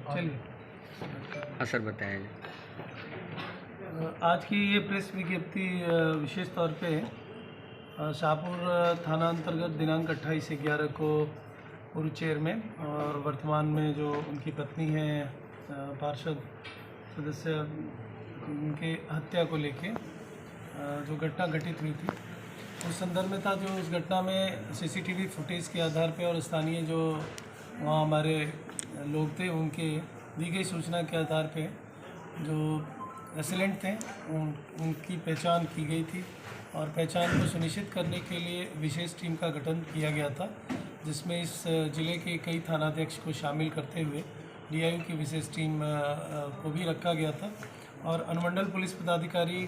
चलिए। हाँ सर, बताया जाए। आज की ये प्रेस विज्ञप्ति विशेष तौर पे शाहपुर थाना अंतर्गत दिनांक 28/11 को पूर्व चेयरमैन और वर्तमान में जो उनकी पत्नी है पार्षद सदस्य, उनके हत्या को लेके जो घटना घटित हुई थी उस संदर्भ में था। जो उस घटना में सीसीटीवी फुटेज के आधार पे और स्थानीय जो वहाँ हमारे लोग थे उनके दी गई सूचना के आधार पे जो एसिलेंट थे उनकी पहचान की गई थी और पहचान को सुनिश्चित करने के लिए विशेष टीम का गठन किया गया था, जिसमें इस ज़िले के कई थानाध्यक्ष को शामिल करते हुए डीआईयू की विशेष टीम को भी रखा गया था और अनुमंडल पुलिस पदाधिकारी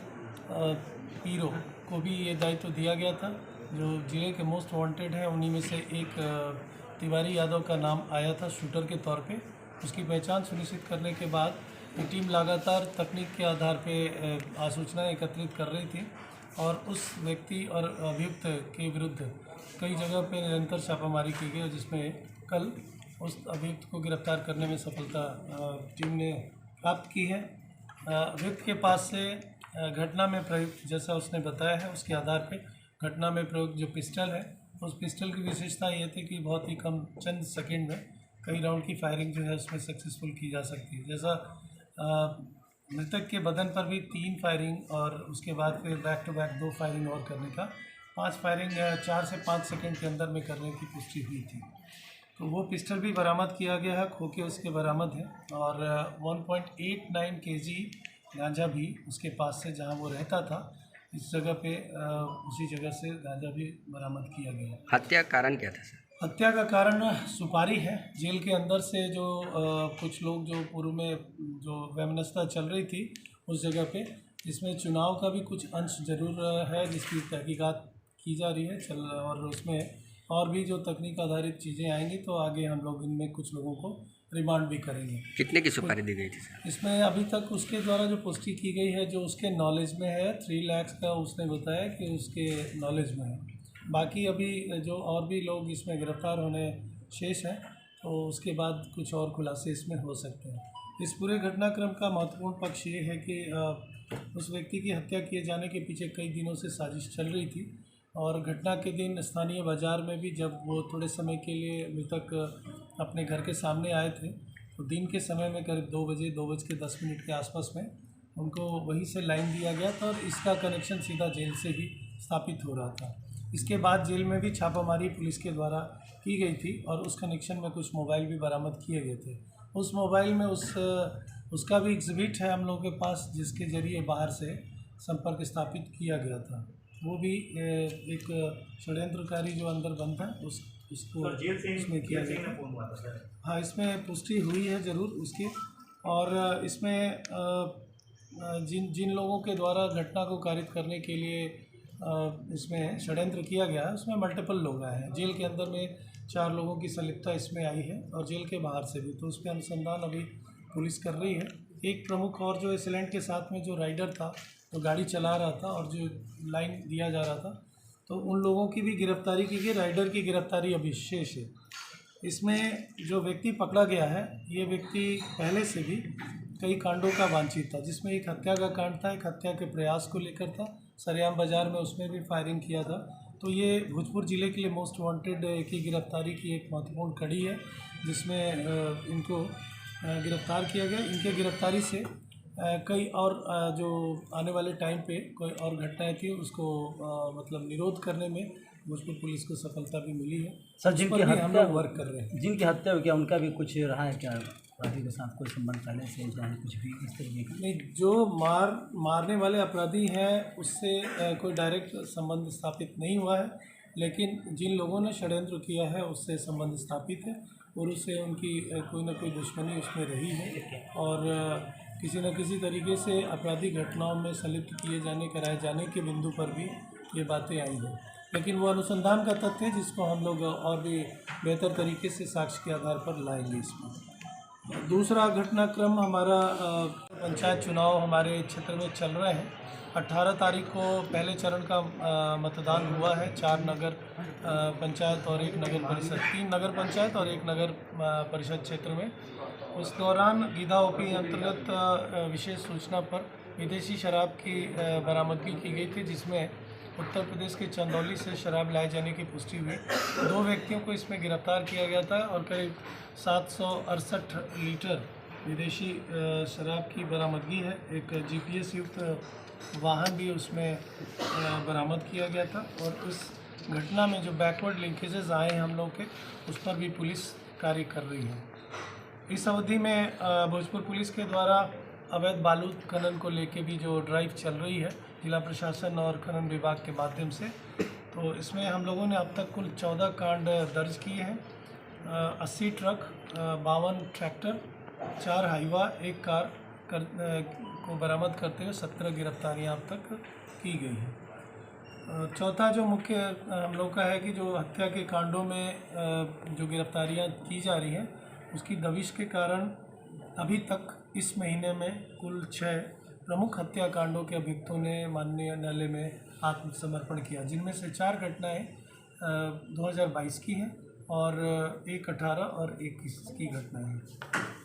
पीरो को भी ये दायित्व दिया गया था। जो ज़िले के मोस्ट वांटेड हैं उन्हीं में से एक तिवारी यादव का नाम आया था शूटर के तौर पे। उसकी पहचान सुनिश्चित करने के बाद ये टीम लगातार तकनीक के आधार पे सूचनाएं एकत्रित कर रही थी और उस व्यक्ति और अभियुक्त के विरुद्ध कई जगह पे निरंतर छापामारी की गई, जिसमें कल उस अभियुक्त को गिरफ्तार करने में सफलता टीम ने प्राप्त की है। अभियुक्त के पास से घटना में प्रयुक्त, जैसा उसने बताया है, उसके आधार पे घटना में प्रयुक्त जो पिस्टल है उस पिस्टल की विशेषता ये थी कि बहुत ही कम चंद सेकंड में कई राउंड की फायरिंग जो है उसमें सक्सेसफुल की जा सकती है। जैसा मृतक के बदन पर भी 3 फायरिंग और उसके बाद फिर बैक टू बैक 2 फायरिंग और करने का 5 फायरिंग 4 से 5 सेकंड के अंदर में करने की पुष्टि हुई थी। तो वो पिस्टल भी बरामद किया गया है, खोखे उसके बरामद है और 1.89 kg गांजा भी उसके पास से जहां वो रहता था इस जगह पे उसी जगह से गांजा भी बरामद किया गया। हत्या का कारण क्या था सर? हत्या का कारण सुपारी है। जेल के अंदर से जो कुछ लोग जो पूर्व में जो वैमनस्यता चल रही थी उस जगह पे, इसमें चुनाव का भी कुछ अंश जरूर है जिसकी तहकीकात की जा रही है और उसमें और भी जो तकनीक आधारित चीज़ें आएंगी तो आगे हम लोग इनमें कुछ लोगों को रिमांड भी करेंगे। कितने की सुपारी दी गई थी सर? इसमें अभी तक उसके द्वारा जो पुष्टि की गई है जो उसके नॉलेज में है 3 लाख का उसने बताया कि उसके नॉलेज में है। बाकी अभी जो और भी लोग इसमें गिरफ्तार होने शेष हैं तो उसके बाद कुछ और खुलासे इसमें हो सकते हैं। इस पूरे घटनाक्रम का महत्वपूर्ण पक्ष ये है कि उस व्यक्ति की हत्या किए जाने के पीछे कई दिनों से साजिश चल रही थी और घटना के दिन स्थानीय बाज़ार में भी जब वो थोड़े समय के लिए मृतक अपने घर के सामने आए थे तो दिन के समय में करीब 2:10 के आसपास में उनको वहीं से लाइन दिया गया था और इसका कनेक्शन सीधा जेल से ही स्थापित हो रहा था। इसके बाद जेल में भी छापामारी पुलिस के द्वारा की गई थी और उस कनेक्शन में कुछ मोबाइल भी बरामद किए गए थे। उस मोबाइल में उसका भी एग्जिबिट है हम लोगों के पास जिसके ज़रिए बाहर से संपर्क स्थापित किया गया था। वो भी एक षड्यंत्रकारी जो अंदर बंद है उसको इसमें किया गया। हाँ, इसमें पुष्टि हुई है ज़रूर उसकी। और इसमें जिन लोगों के द्वारा घटना को कारित करने के लिए इसमें षड्यंत्र किया गया है उसमें मल्टीपल लोग आए हैं। जेल के अंदर में 4 लोगों की संलिप्तता इसमें आई है और जेल के बाहर से भी, तो उस पर अनुसंधान अभी पुलिस कर रही है। एक प्रमुख और जो एसिलेंट के साथ में जो राइडर था तो गाड़ी चला रहा था और जो लाइन दिया जा रहा था तो उन लोगों की भी गिरफ्तारी की गई। राइडर की गिरफ्तारी अभी शेष है। इसमें जो व्यक्ति पकड़ा गया है ये व्यक्ति पहले से भी कई कांडों का वांछित था, जिसमें एक हत्या का कांड था, एक हत्या के प्रयास को लेकर था, सरेआम बाज़ार में उसमें भी फायरिंग किया था। तो ये भोजपुर ज़िले के लिए मोस्ट वांटेड की गिरफ्तारी की एक महत्वपूर्ण कड़ी है जिसमें इनको गिरफ्तार किया गया। इनके गिरफ्तारी से कई और जो आने वाले टाइम पे कोई और घटनाएं थी उसको मतलब निरोध करने में भोजपुर पुलिस को सफलता भी मिली है। सर, जिनकी हत्या हम लोग वर्क कर रहे हैं। जिनकी हत्या हुई क्या उनका भी कुछ रहा है क्या? अपराधी के साथ कोई संबंध पहले से या कुछ भी इस तरीके का? नहीं, जो मारने वाले अपराधी हैं उससे कोई डायरेक्ट संबंध स्थापित नहीं हुआ है, लेकिन जिन लोगों ने षड्यंत्र किया है उससे संबंध स्थापित है और उससे उनकी कोई ना कोई दुश्मनी उसमें रही है और किसी न किसी तरीके से आपराधिक घटनाओं में संलिप्त किए जाने कराए जाने के बिंदु पर भी ये बातें आई हैं। लेकिन वो अनुसंधान का तथ्य है जिसको हम लोग और भी बेहतर तरीके से साक्ष्य के आधार पर लाएंगे। इसमें दूसरा घटनाक्रम हमारा पंचायत चुनाव हमारे क्षेत्र में चल रहे हैं। 18 तारीख को पहले चरण का मतदान हुआ है। 4 नगर पंचायत और 1 नगर परिषद, 3 नगर पंचायत और 1 नगर परिषद क्षेत्र में। उस दौरान गीधा ओपी अंतर्गत विशेष सूचना पर विदेशी शराब की बरामदगी की गई थी, जिसमें उत्तर प्रदेश के चंदौली से शराब लाए जाने की पुष्टि हुई। 2 व्यक्तियों को इसमें गिरफ्तार किया गया था और करीब 768 लीटर विदेशी शराब की बरामदगी है। एक GPS युक्त वाहन भी उसमें बरामद किया गया था और उस घटना में जो बैकवर्ड लिंकेजेस आए हैं हम लोग के, उस पर भी पुलिस कार्य कर रही है। इस अवधि में भोजपुर पुलिस के द्वारा अवैध बालू खनन को लेके भी जो ड्राइव चल रही है जिला प्रशासन और खनन विभाग के माध्यम से, तो इसमें हम लोगों ने अब तक कुल 14 कांड दर्ज किए हैं। 80 ट्रक, 52 ट्रैक्टर, 4 हाईवा, 1 कार को बरामद करते हुए 17 गिरफ्तारियां अब तक की गई हैं। चौथा जो मुख्य हम लोग का है कि जो हत्या के कांडों में जो गिरफ्तारियां की जा रही हैं, उसकी दबिश के कारण अभी तक इस महीने में कुल 6 प्रमुख हत्याकांडों के अभियुक्तों ने माननीय न्यायालय में आत्मसमर्पण किया, जिनमें से 4 घटनाएं 2022 की हैं और 1 18 और 21 की घटनाएं हैं।